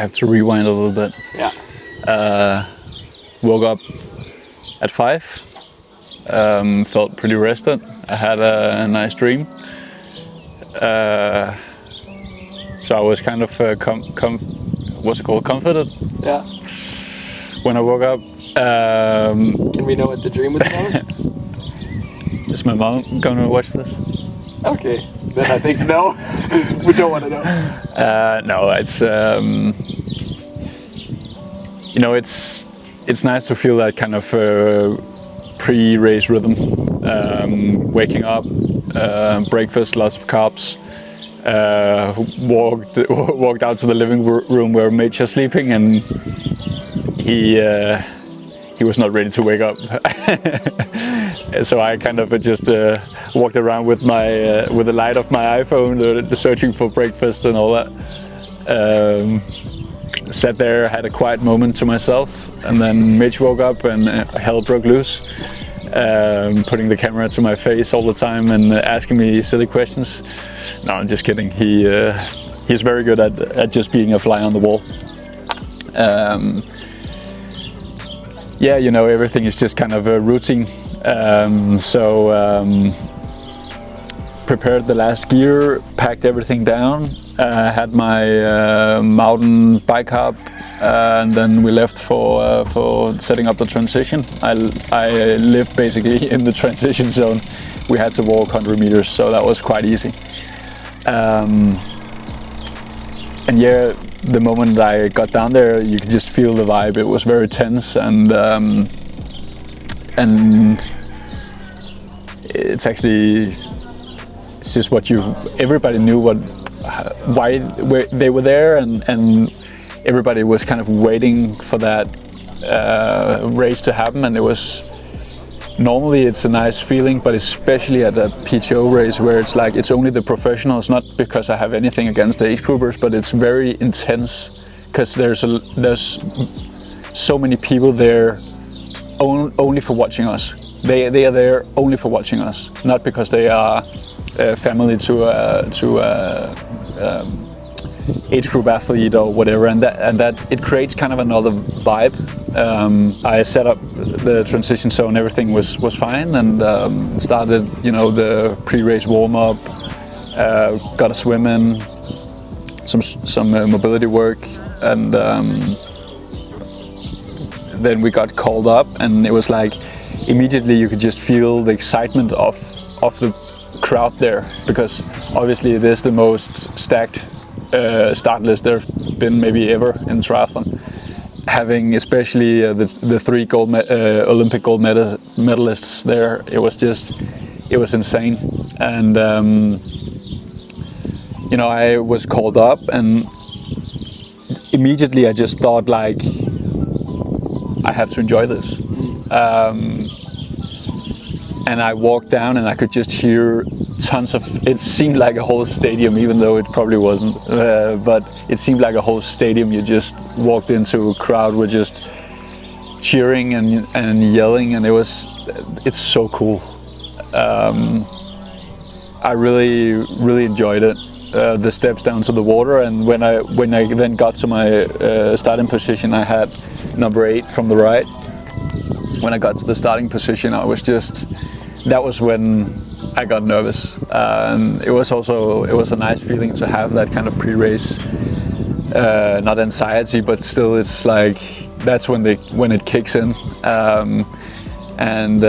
have to rewind a little bit. Yeah. Woke up at 5. Felt pretty rested. I had a nice dream. So I was kind of what's it called? Comforted. Yeah. When I woke up. Can we know what the dream was about? Is my mom gonna watch this? Okay, then I think no. We don't want to know. No, it's it's nice to feel that kind of pre-race rhythm. Waking up, breakfast, lots of carbs. Walked out to the living room where Mitch is sleeping, and he was not ready to wake up. So I kind of just walked around with the light of my iPhone, searching for breakfast and all that. Sat there, had a quiet moment to myself, and then Mitch woke up and hell broke loose, putting the camera to my face all the time and asking me silly questions. No, I'm just kidding. He's very good at just being a fly on the wall. Yeah, everything is just kind of a routine. Prepared the last gear, packed everything down, had my mountain bike hub, and then we left for setting up the transition. I lived basically in the transition zone. We had to walk 100 meters, so that was quite easy. And yeah, the moment I got down there, you could just feel the vibe. It was very tense, and it's actually, it's just everybody knew why they were there, and everybody was kind of waiting for that race to happen. And it was, normally it's a nice feeling, but especially at a PTO race where it's like it's only the professionals, not because I have anything against the age groupers, but it's very intense because there's so many people there only for watching us. They are there only for watching us, not because they are family to age group athlete or whatever, and that it creates kind of another vibe. I set up the transition zone, everything was fine, and started the pre-race warm-up, got a swim in, some mobility work, and then we got called up, and it was like immediately you could just feel the excitement of the crowd there, because obviously it is the most stacked start list there's been maybe ever in triathlon. Having especially the 3 Olympic gold medalists there, it was insane. And I was called up, and immediately I just thought, like, I have to enjoy this. And I walked down and I could just hear tons of, it seemed like a whole stadium, even though it probably wasn't, but it seemed like a whole stadium. You just walked into a crowd with just cheering and yelling, and it's so cool. I really enjoyed it. The steps down to the water, and when I then got to my starting position, I had number 8 from the right. When I got to the starting position, that was when I got nervous. It was a nice feeling to have that kind of pre-race, not anxiety, but still it's like, that's when it kicks in. And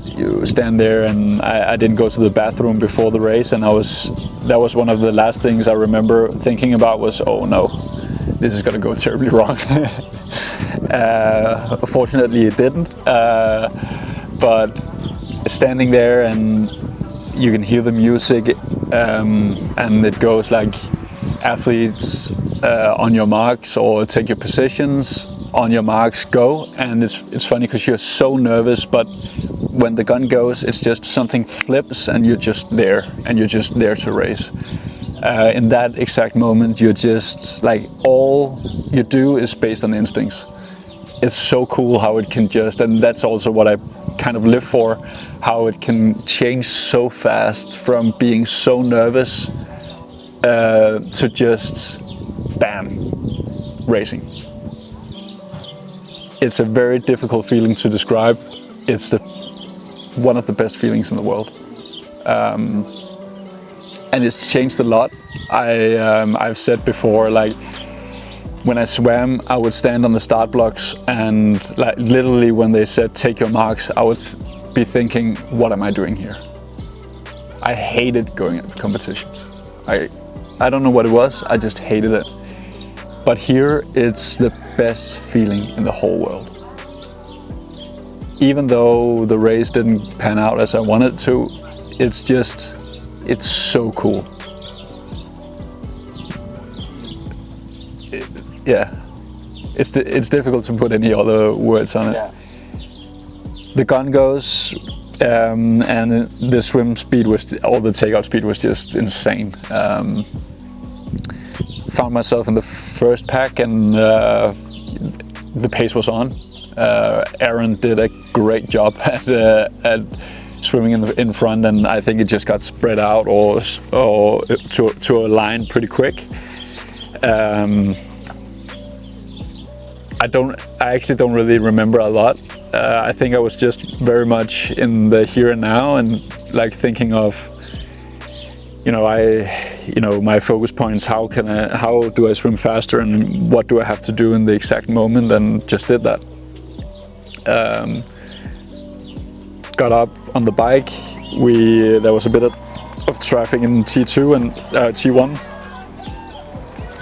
you stand there, and I didn't go to the bathroom before the race, and that was one of the last things I remember thinking about was, oh no, this is gonna go terribly wrong. Fortunately it didn't, but standing there and you can hear the music, and it goes like, athletes, on your marks, or take your positions, on your marks, go. And it's funny because you're so nervous, but when the gun goes, it's just something flips and you're just there, and you're just there to race. In that exact moment, you're just like, all you do is based on instincts. It's so cool how it can just, and that's also what I kind of live for, how it can change so fast from being so nervous to just bam, racing. It's a very difficult feeling to describe. It's one of the best feelings in the world. And it's changed a lot. I've said before, like, when I swam, I would stand on the start blocks, and like literally when they said take your marks, I would be thinking, what am I doing here? I hated going at competitions. I don't know what it was, I just hated it. But here, it's the best feeling in the whole world. Even though the race didn't pan out as I wanted to, it's so cool. It's difficult to put any other words on it. Yeah. The gun goes, and the swim speed or the takeoff speed was just insane. Found myself in the first pack, and the pace was on. Aaron did a great job at swimming in front, and I think it just got spread out or to a line pretty quick. I actually don't really remember a lot. I think I was just very much in the here and now, and like thinking of, my focus points. How do I swim faster, and what do I have to do in the exact moment, and just did that. Got up on the bike. There was a bit of traffic in T2 and T1,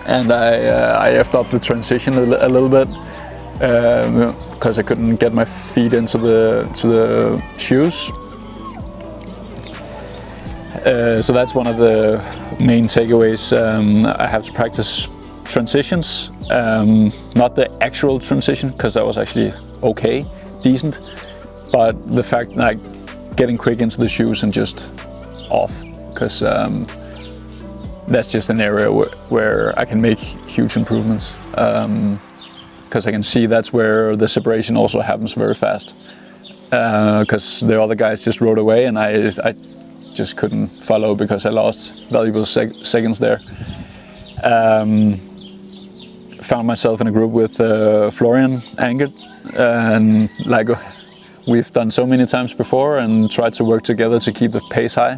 and I effed up the transition a little bit because I couldn't get my feet into the shoes. So that's one of the main takeaways. I have to practice transitions, not the actual transition, because that was actually okay, decent, but the fact like getting quick into the shoes and just off, because that's just an area where I can make huge improvements, because I can see that's where the separation also happens very fast, because the other guys just rode away, and I just couldn't follow because I lost valuable seconds there. Found myself in a group with Florian Angert, and like we've done so many times before, and tried to work together to keep the pace high.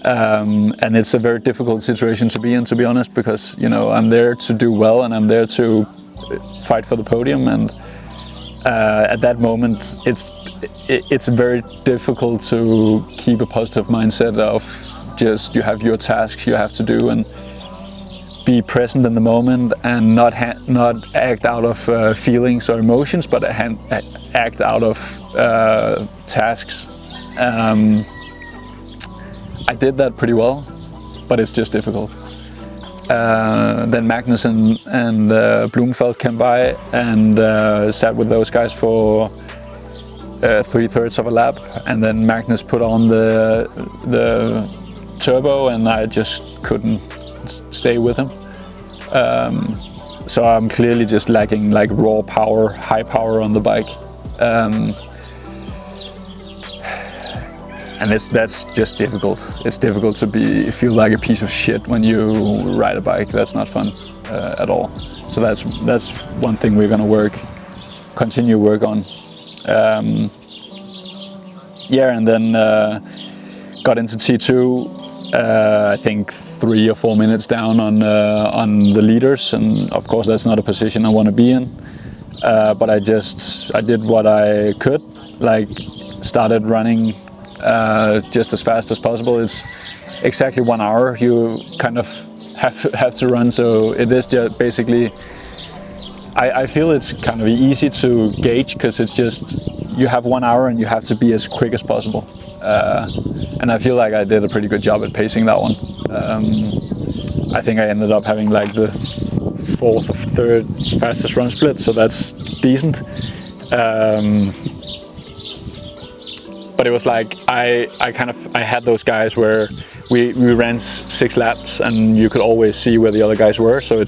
And it's a very difficult situation to be in, to be honest, because I'm there to do well, and I'm there to fight for the podium, and at that moment it's very difficult to keep a positive mindset of just you have your tasks you have to do, and be present in the moment, and not act out of feelings or emotions, but act out of tasks. I did that pretty well, but it's just difficult. Then Magnus and Blumfeld came by, and sat with those guys for 3/3 of a lap, and then Magnus put on the turbo, and I just couldn't stay with him. So I'm clearly just lacking like raw power, high power on the bike. And that's just difficult. It's difficult to feel like a piece of shit when you ride a bike. That's not fun at all. So that's one thing we're gonna continue work on. And then got into T2. I think 3 or 4 minutes down on the leaders, and of course that's not a position I want to be in. But I did what I could, like started running just as fast as possible. It's exactly 1 hour you kind of have to run, so it is just basically. I feel it's kind of easy to gauge, because it's just you have 1 hour and you have to be as quick as possible. And I feel like I did a pretty good job at pacing that one. I think I ended up having like the 4th or 3rd fastest run split, so that's decent. But it was like I had those guys where we ran 6 laps, and you could always see where the other guys were. So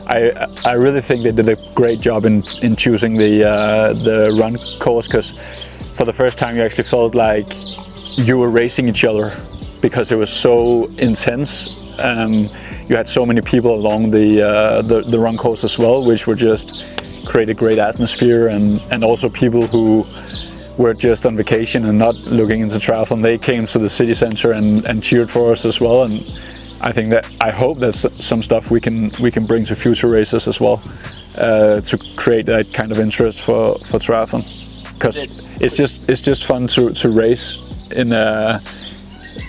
I really think they did a great job in choosing the run course, because for the first time you actually felt like you were racing each other, because it was so intense. you had so many people along the run course as well, which were just create a great atmosphere, and also people who were just on vacation and not looking into triathlon, they came to the city center and cheered for us as well. And I hope that's some stuff we can bring to future races as well, to create that kind of interest for triathlon, because it's just fun to race in a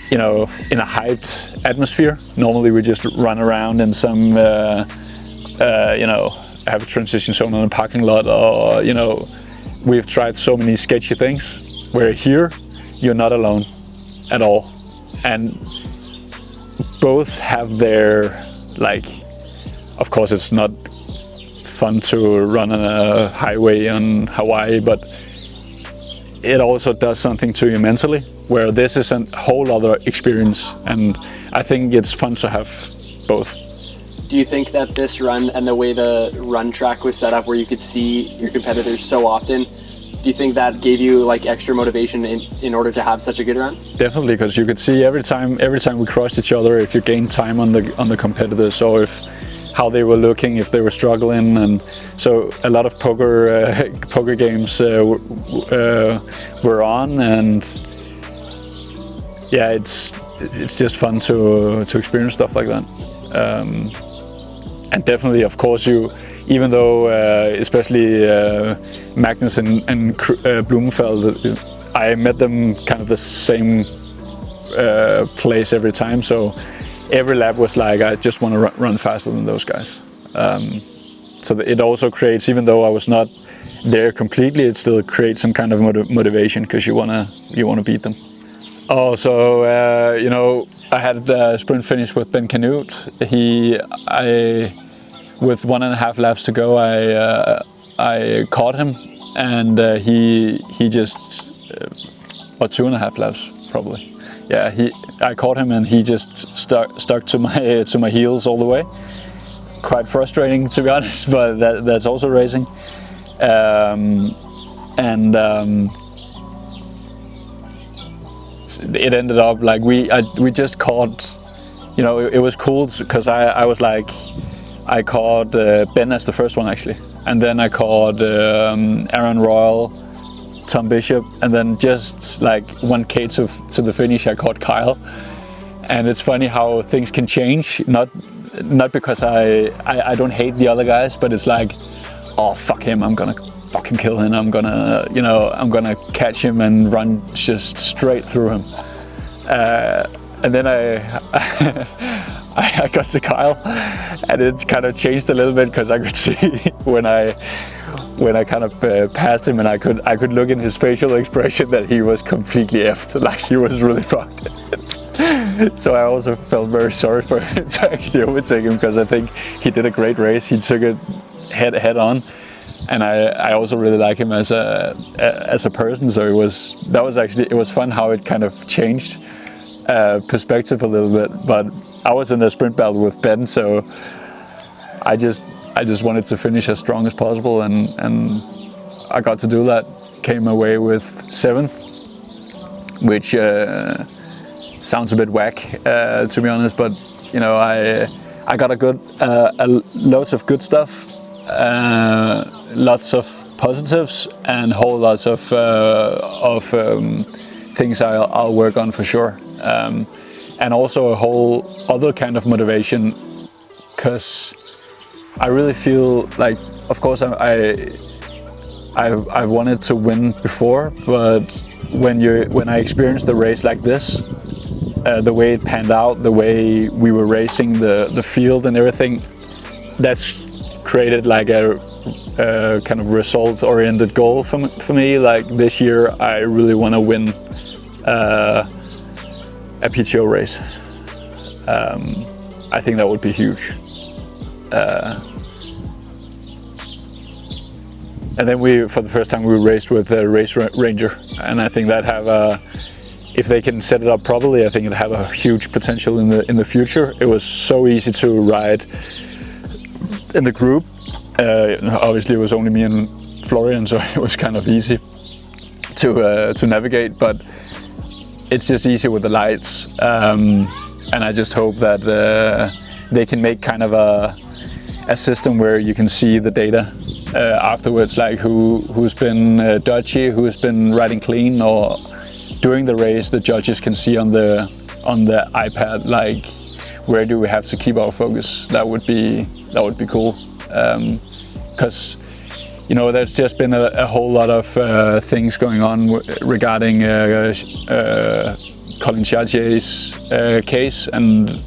hyped atmosphere. Normally we just run around in some have a transition zone on a parking lot, or we've tried so many sketchy things, where here you're not alone at all, and both have their, of course it's not fun to run on a highway on Hawaii, but it also does something to you mentally, where this is a whole other experience, and I think it's fun to have both. Do you think that this run and the way the run track was set up, where you could see your competitors so often, do you think that gave you extra motivation in order to have such a good run? Definitely, because you could see every time we crossed each other, if you gained time on the competitors, or how they were looking, if they were struggling, and so a lot of poker games were on, and yeah, it's just fun to experience stuff like that. And definitely, of course, even though especially Magnus and Blumenfeld, I met them kind of the same place every time, so every lap was like, I just want to run faster than those guys. So it also creates, even though I was not there completely, it still creates some kind of motivation, because you wanna beat them. Oh, so I had a sprint finish with Ben Canute. With 1.5 laps to go, I caught him, and he just, or 2.5 laps probably. Yeah, I caught him, and he just stuck to my heels all the way. Quite frustrating, to be honest, but that's also racing. It ended up like we just caught, it was cool because I was like, I caught Ben as the first one actually, and then I caught Aaron Royal, Tom Bishop, and then just 1K to the finish I caught Kyle. And it's funny how things can change, not because I don't hate the other guys, but it's like, oh fuck him, I'm gonna fucking kill him, I'm gonna catch him and run just straight through him. And then I got to Kyle, and it kind of changed a little bit, because I could see when I kind of passed him, and I could look in his facial expression that he was completely effed, like he was really fucked. So I also felt very sorry for him to actually overtake him, because I think he did a great race. He took it head on, and I also really like him as a person. So it was fun how it kind of changed perspective a little bit. But I was in a sprint battle with Ben, so I just wanted to finish as strong as possible, and I got to do that. Came away with 7th, which sounds a bit whack, to be honest, but I got loads of good stuff, lots of positives, and whole lots of things I'll work on for sure, and also a whole other kind of motivation, because I really feel like, of course, I've wanted to win before, but when I experienced the race like this, the way it panned out, the way we were racing, the field and everything, that's created like a kind of result-oriented goal for me. Like this year, I really want to win a PTO race. I think that would be huge. And then for the first time, we raced with a race ranger, and I think that if they can set it up properly, I think it'll have a huge potential in the future. It was so easy to ride in the group. Obviously, it was only me and Florian, so it was kind of easy to navigate. But it's just easy with the lights, and I just hope that they can make kind of a system where you can see the data afterwards, like who's been dodgy, who's been riding clean, or during the race the judges can see on the iPad like where do we have to keep our focus. That would be cool, because there's just been a whole lot of things going on regarding Colin Chartier's case, and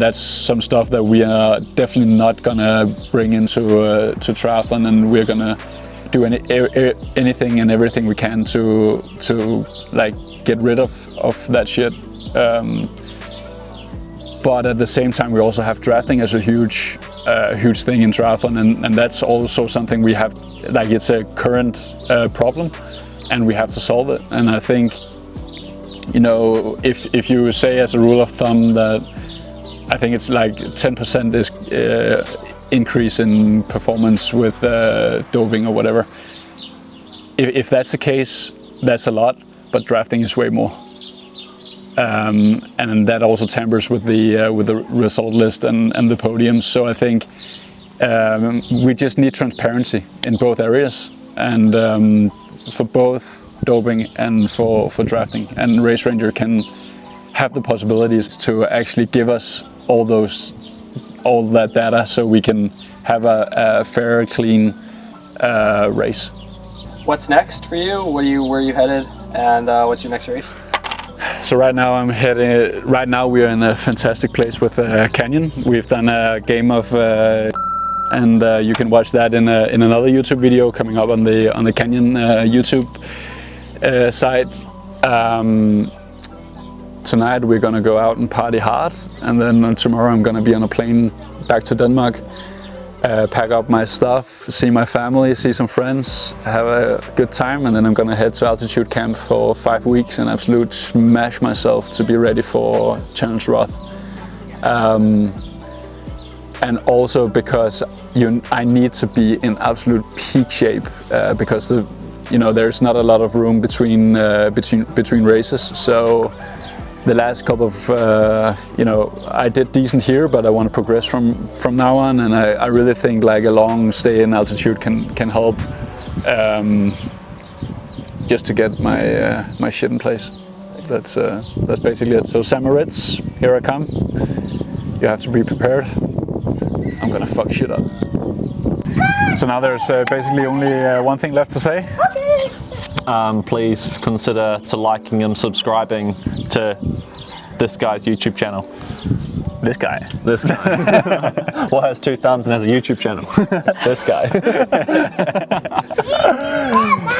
that's some stuff that we are definitely not gonna bring into to triathlon, and we're gonna do anything and everything we can to like get rid of that shit. But at the same time, we also have drafting as a huge thing in triathlon, and that's also something we have, like it's a current problem, and we have to solve it. And I think, if you say as a rule of thumb that I think it's like 10% is increase in performance with doping or whatever. If that's the case, that's a lot, but drafting is way more. And that also tampers with the result list and the podiums. So I think we just need transparency in both areas, and for both doping and for drafting. And Race Ranger can have the possibilities to actually give us all that data, so we can have a fair, clean race. What's next for you? Where are you headed? And what's your next race? So right now we are in a fantastic place with Canyon. We've done a game of and you can watch that in another YouTube video coming up on the Canyon YouTube site. Tonight we're gonna go out and party hard, and then tomorrow I'm gonna be on a plane back to Denmark, pack up my stuff, see my family, see some friends, have a good time, and then I'm gonna head to altitude camp for 5 weeks and absolutely smash myself to be ready for Challenge Roth. And also because I need to be in absolute peak shape, because there's not a lot of room between races. So the last couple of I did decent here, but I want to progress from now on, and I really think like a long stay in altitude can help, just to get my shit in place. That's basically it. So Samarits, here I come. You have to be prepared. I'm gonna fuck shit up. So now there's basically only one thing left to say. Please consider liking and subscribing to this guy's YouTube channel. This guy. Well, has 2 thumbs and has a YouTube channel. This guy.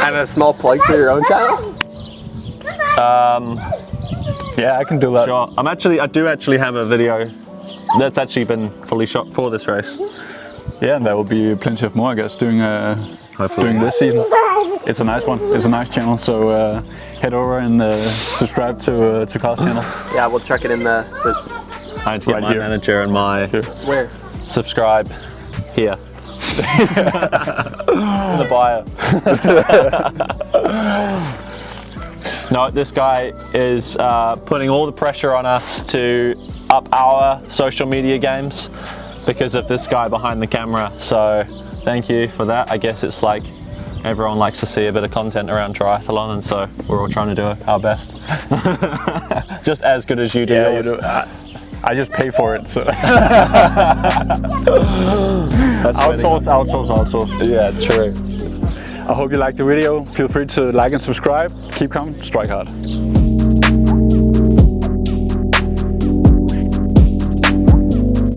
And a small plug for your own channel? Yeah, I can do that. Sure. I do actually have a video that's actually been fully shot for this race. Yeah, and there will be plenty of more, I guess, doing this season. It's a nice one. It's a nice channel, so head over and subscribe to Carl's channel. Yeah, we'll chuck it in the. I need to get Right my here. manager and my Where? subscribe here. In the bio. No, this guy is putting all the pressure on us to up our social media games because of this guy behind the camera. So thank you for that. I guess it's like everyone likes to see a bit of content around triathlon, and so we're all trying to do our best. Just as good as you do. Yeah, yours. you do. I just pay for it. So. Outsource. Yeah, true. I hope you liked the video. Feel free to like and subscribe. Keep calm, strike hard.